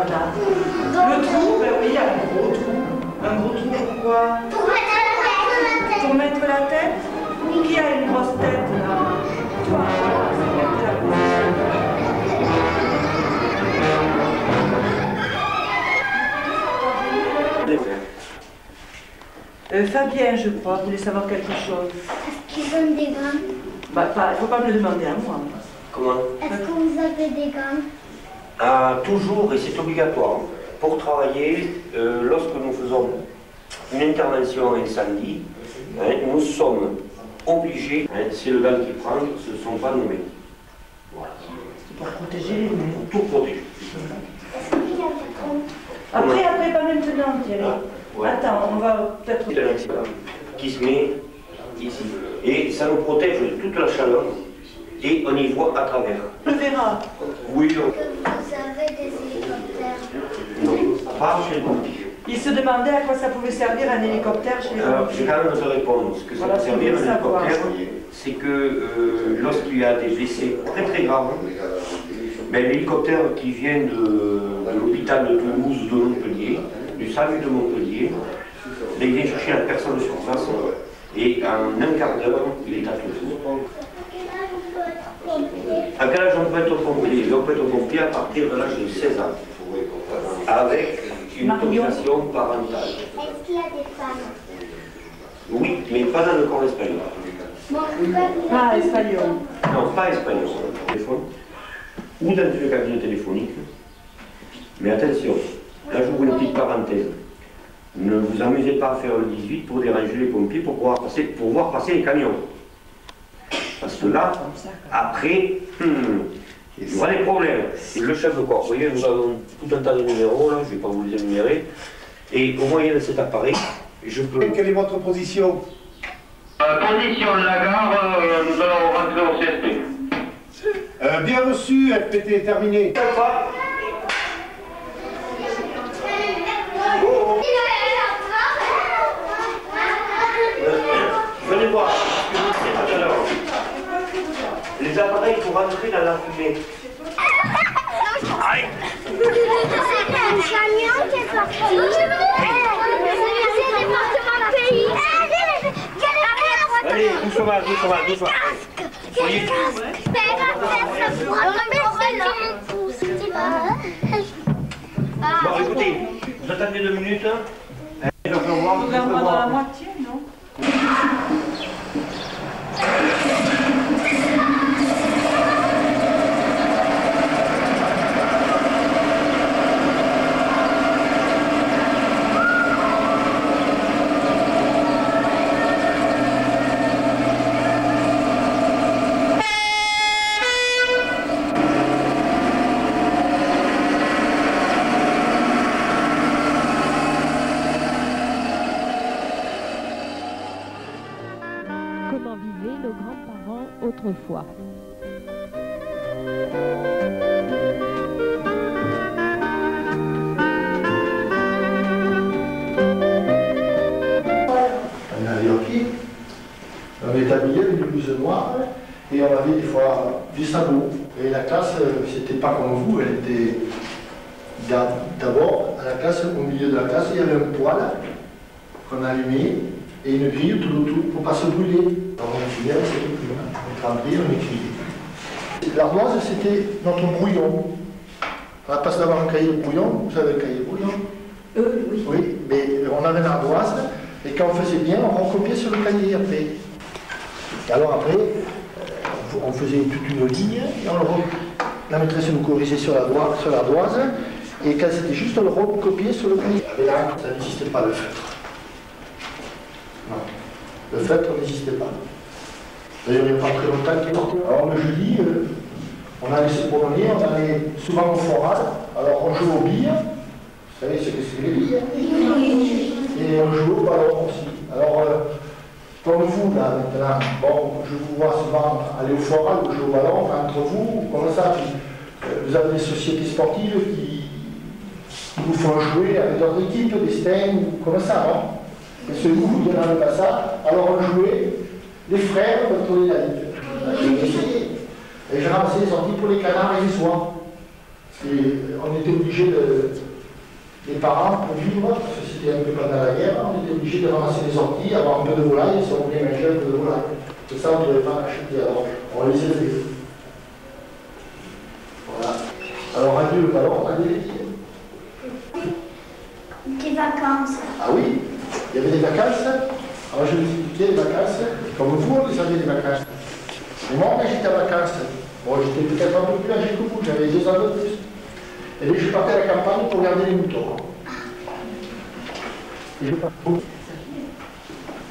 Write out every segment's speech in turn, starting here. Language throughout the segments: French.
Voilà. Le trou, ben oui, il y a un gros trou. Un gros trou, pourquoi? Pour mettre la tête. Pour mettre la tête? Qui a une grosse tête là? Toi, voilà, c'est bien que la grosse. Fabien, je crois, voulait savoir quelque chose. Est-ce qu'ils ont des gants? Bah, il ne faut pas me le demander à moi. Comment? Est-ce que vous avez des gants? Ah, toujours, et c'est obligatoire. Pour travailler, lorsque nous faisons une intervention incendie, hein, nous sommes obligés, hein, c'est le gant qui prend, ce ne sont pas nos mains. Voilà. C'est pour protéger les mains. Pour tout protéger. Est-ce qu'il y a des gants? Après, pas maintenant, Thierry. Ah, ouais. Attends, on va peut-être... C'est un accident qui se met ici. Et ça nous protège de toute la chaleur. Et on y voit à travers. On le verra. Oui, Est-ce que vous avez des hélicoptères? non, pas chez nous. Il se demandait à quoi ça pouvait servir un hélicoptère chez les Alors, je pompiers. vais quand même te répondre. Ce que ça Voilà, peut servir c'est un savoir. hélicoptère, c'est que lorsqu'il y a des blessés très très graves, ben, l'hélicoptère qui vient de l'hôpital de Toulouse ou de Montpellier, du SAMU de Montpellier, ben, il vient chercher la personne sur place et en un quart d'heure, il est à Toulouse. À quel âge on peut être pompier? On peut être pompier à partir de l'âge de 16 ans, avec une autorisation parentale. Est-ce qu'il y a des femmes? Oui, mais pas dans le corps espagnol. Mon père, Ah, espagnol. Non, pas espagnol. Téléphone. Ou dans une cabine téléphonique. Mais attention, là j'ouvre une petite parenthèse. Ne vous amusez pas à faire le 18 pour déranger les pompiers pour voir passer les camions. Parce que là, après, il y aura des problèmes. Et le chef de corps, vous voyez, nous avons tout un tas de numéros, là, je ne vais pas vous les énumérer. Et au moyen de cet appareil, je peux... Quelle est votre position? Position de la gare, nous allons rentrer au CSP. Bien reçu, FPT terminé. Venez voir, parce que je vous disais tout à l'heure, les appareils pour rentrer dans la fumée. c'est un camion qui est sorti. C'est le département de pays. Allez, doucement. Soyez Bon, écoutez, vous attendez 2 minutes. Je vais voir. Vous pouvez en prendre la moitié, non? Comment vivaient nos grands-parents autrefois. On avait au pied, on était habillé avec une blouse noire et on avait des fois du sabot. Et la classe, c'était pas comme vous, elle était d'abord à la classe, au milieu de la classe, il y avait un poêle qu'on allumait et une grille tout autour pour ne pas se brûler. Alors on fumait, c'était plus, on trempait, on écrivait. L'ardoise, c'était notre brouillon. À la place d'avoir un cahier de brouillon, vous savez le cahier de brouillon? Oui. Oui, mais on avait l'ardoise, et quand on faisait bien, on recopiait sur le cahier après. Et alors après, on faisait toute une ligne, et la maîtresse nous corrigeait sur l'ardoise, et quand c'était juste, on le recopiait sur le cahier. Avec l'encre, ça n'existait pas, le feutre. Non, le feutre n'existait pas. D'ailleurs, il n'y a pas très longtemps qu'il est sorti. Alors le jeudi, on allait se promener, on allait souvent au forage, alors on jouait aux billes. Vous savez ce que c'est les billes? Et on joue au ballon aussi. Alors, comme vous, là, maintenant, bon, je vous vois souvent aller au forage ou jouer au ballon, enfin, entre vous, comme ça, puis, vous avez des sociétés sportives qui vous font jouer avec d'autres équipes, des steins, ou comme ça, non? Et ce coup, vous n'avez pas ça, alors on jouait les frères contre les laïcs. J'ai essayé. Et je ramassais les sorties pour les canards et les soies. On était obligés les parents, pour vivre, parce que c'était un peu pendant la guerre, on était obligés de ramasser des orties, avoir un peu de volaille, si on voulait manger un peu de volaille. Et ça, on ne pouvait pas acheter, alors on les élevait. Voilà. Alors, adieu le ballon, adieu les filles. Des vacances. Ah oui, il y avait des vacances. Alors, je vous expliquais les vacances, comme vous, vous aviez des vacances. Et moi, quand j'étais en vacances, bon, j'étais peut-être un peu plus âgé que vous, j'avais 2 ans de plus. Et là, je partais à la campagne pour garder les moutons. Et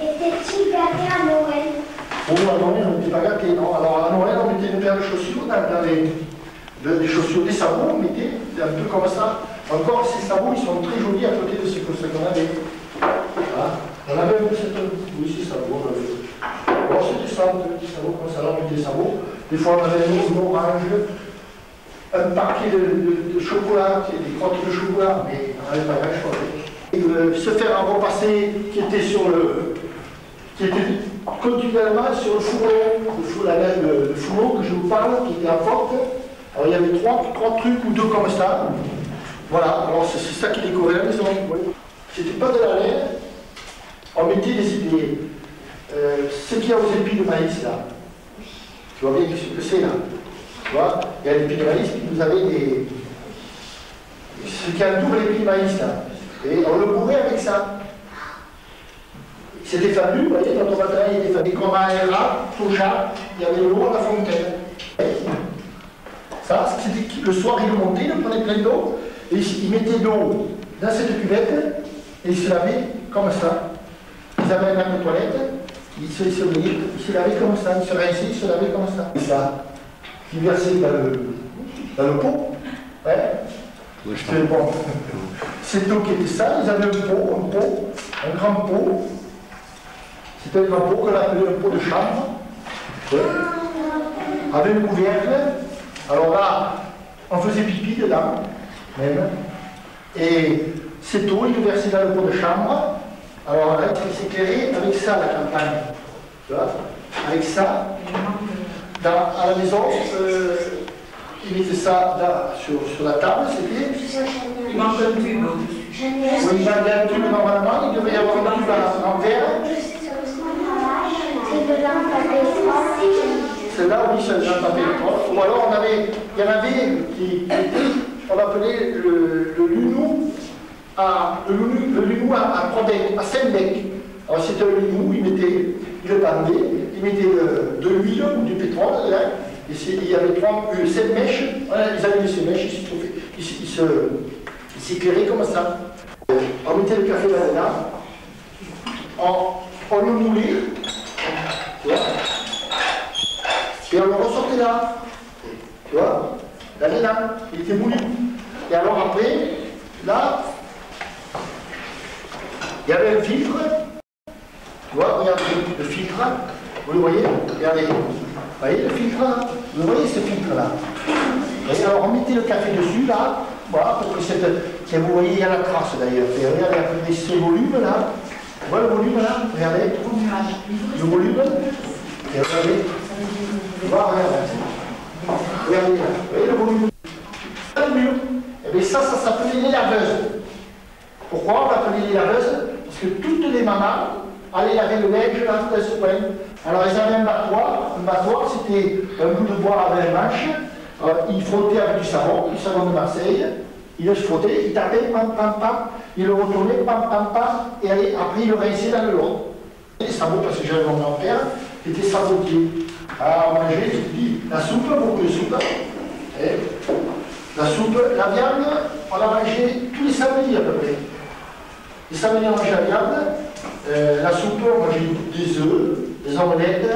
Étais-tu gâté à Noël? Oh, à Noël, on n'était pas gâtés, non. Alors, à Noël, on mettait une paire de chaussures dans des chaussures, des sabots, on mettait un peu comme ça. Encore, ces sabots, ils sont très jolis à côté de ce qu'on avait. Voilà. On avait un peu cette... Oui, ces sabots, on avait... Bon, c'était ça, un petit sabot comme ça, là, on mettait des sabots. Des fois, on avait une orange, un paquet de chocolat, des crottes de chocolat, mais on n'avait pas grand-chose. Se faire un repas qui était qui était continuellement sur le fourreau, le fourreau que je vous parle, qui était à forte. Alors il y avait trois trucs ou 2 comme ça. Voilà, alors c'est ça qui décorait la maison. C'était pas de la laine, on mettait ce qu'il y a aux épis de maïs là. Tu vois bien ce que c'est là. Tu vois, il y a l'épi de maïs, puis vous avez ce qui entoure l'épi de maïs là. Et on le bourrait avec ça. C'était fabuleux, vous voyez, notre matériel était fabuleux. Comme à Héra, Toucha, il y avait de l'eau à la fontaine. Ça, le soir, il le montait, il prenait plein d'eau, et il mettait de l'eau dans cette cuvette, et il se lavait comme ça. Ils avaient un bac de toilette, il se lavait comme ça, il se rinçait, il se lavait comme ça. Et ça, il versait dans le pot. Ouais. C'est bon. C'est eau qui était sale, ils avaient un grand pot. C'était un grand pot qu'on appelait un pot de chambre, avec un couvercle. Alors là, on faisait pipi dedans, même. Et cette eau, il le versait dans le pot de chambre. Alors là, il s'éclairait avec ça, la campagne. Tu vois, avec ça. À la maison, il mettait ça sur la table, c'était... Il manque un tube. Oui, il manquait un tube normalement, il devait y avoir un tube en verre. C'est de lampe à pétrole. Celle-là, oui, c'est de lampe à pétrole. Ou alors, il y en avait qui étaient, on appelait le lunou à 3 becs, à 5 becs. Alors c'était un lunou, il le tendait, il mettait de l'huile ou du pétrole, là, et il y avait 7 mèches, ils avaient ces mèches, ils s'éclairaient comme ça. On mettait le café là-dedans, on le moulait, tu vois, et on le ressortait là, tu vois, là-dedans, il était moulu. Et alors après, là, il y avait un filtre, tu vois, regardez le filtre, vous le voyez, regardez, vous voyez le filtre là, vous voyez ce filtre là. Et alors on mettait le café dessus là, voilà, pour que et vous voyez, il y a la trace d'ailleurs, et regardez après ce volume là, vous voyez le volume là, regardez, le volume, et regardez, voilà, regardez là, vous voyez le volume, le mur, et bien ça s'appelait les laveuses. Pourquoi on l'appelait les laveuses? Parce que toutes les mamans allaient laver le linge là, dans ce coin. Alors ils avaient un battoir. Un battoir, c'était un bout de bois avec un manche. Ils frottaient avec du savon de Marseille. Ils le frottaient, ils tapaient, pam, pam, pam. Ils le retournaient, pam, pam, pam. Et après, ils le rinçaient dans le lot. Les sabots, parce que j'avais mon grand-père, qui était sabotier. Alors on mangeait, je vous dis, la soupe, beaucoup de soupe. La soupe, la viande, on la mangeait tous les samedis à peu près. Les samedis, on mangeait la viande, la soupe, on mangeait des œufs, des omelettes.